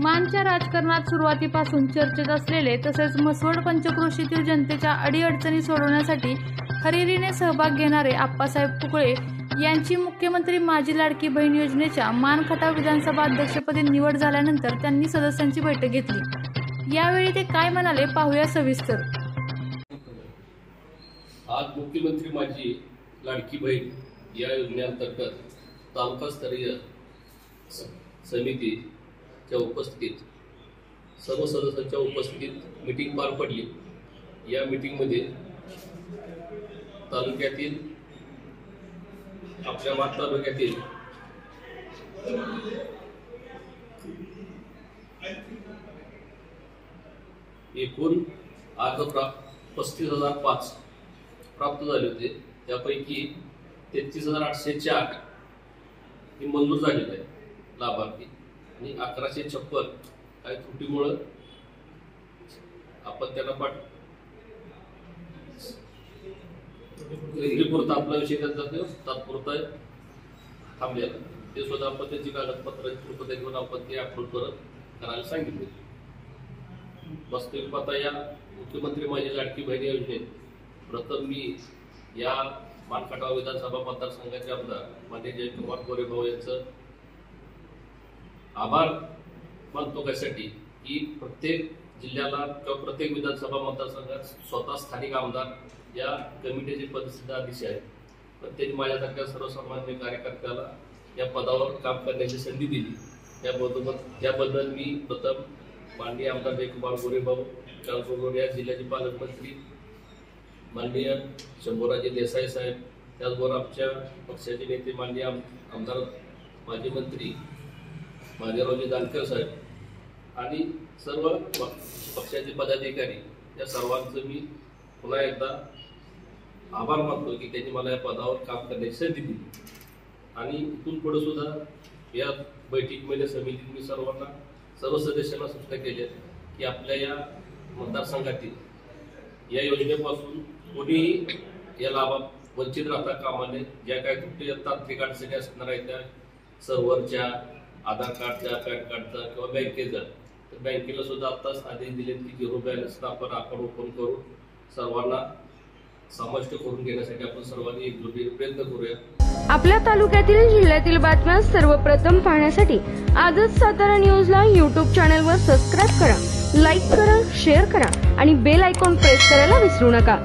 मानच्या राजकारणात सुरुवातीपासून चर्चेत असलेले तसेच म्हसवड पंचक्रोशीतील जनतेच्या अडीअडचणी सोडवण्यासाठी खरेरीने सहभाग घेणारे आप्पासाहेब कुकळे यांची मुख्यमंत्री माझी लाडकी बहीण योजनेच्या मान खटाव विधानसभा अध्यक्षपदी निवड झाल्यानंतर त्यांनी सदस्यांची बैठक घेतली। यावेळी ते काय म्हणाले पाहूया सविस्तर। आज मुख्यमंत्री माझी लाडकी बहीण या योजनेअंतर्गत तालुकास्तरीय समितीच्या उपस्थितीत सर्व सदस्यांच्या उपस्थितीत मीटिंग पार पडली। या मीटिंगमध्ये तालुक्यातील आपल्या मान तालुक्यातील एकूण अर्ज 35,005 प्राप्त झाले होते। त्यापैकी 33,804 ही मंजूर झालेली आहे लाभार्थी आणि 1156 काही त्रुटीमुळे आपण त्यांना रिपोर्ट आपला विषय त्यांचा तात्पुरता थांबलेला ते सुद्धा आपण त्याची कागदपत्र कृपया घेऊन आपण ते अप्रूव्ह करायला सांगितले। वास्तविक पाहता या मुख्यमंत्री माझी लाडकी बहीण योजनेत प्रथम मी या मानखटाव विधानसभा मतदारसंघाचे आमदार माननीय जयकुमार गोरेभाऊ यांचं आभार मानतो कशासाठी की प्रत्येक जिल्ह्याला किंवा प्रत्येक विधानसभा मतदारसंघात स्वतः स्थानिक आमदार या कमिटीचे पदसिद्ध अध्यक्ष आहेत, पण त्यांनी माझ्यासारख्या सर्वसामान्य कार्यकर्त्याला या पदावर काम करण्याची संधी दिली। त्याबद्दल मी प्रथम माननीय आमदार जयकुमार गोरेभाऊ त्याचबरोबर या जिल्ह्याचे पालकमंत्री माननीय शंभूराजे देसाई साहेब, त्याचबरोबर आमच्या पक्षाचे नेते माननीय आमदार माजी मंत्री माधवरावजी जानकर साहेब आणि सर्व पक्षाचे पदाधिकारी या सर्वांचं मी पुन्हा एकदा आभार मानतो की त्यांनी मला या पदावर काम करण्याची संधी दिली। आणि इथून पुढे सुद्धा या बैठकीमध्ये समितीत मी सर्व सदस्यांना सूचना केल्या की आपल्या या मतदारसंघातील या योजनेपासून कोणीही या लाभात वंचित राहता कामा नये। ज्या काही त्रुटी तांत्रिक अडचणी असणार आहेत त्या सर्व्हरच्या, आधार कार्डच्या, पॅन कार्डचा किंवा बँकेचा, तर बँकेला सुद्धा आताच आदेश दिलेत की 0 बॅलन्सला आपण अकाउंट ओपन करून सर्वांना समाविष्ट करून घेण्यासाठी आपण सर्वांनी एकजुटीने प्रयत्न करूया। आपल्या तालुक्यातील जिल्ह्यातील बातम्या सर्वप्रथम पाहण्यासाठी आजच सातारा न्यूजला YouTube चॅनलवर सबस्क्राइब करा, लाईक करा, शेअर करा आणि बेल आयकॉन प्रेस करायला विसरू नका।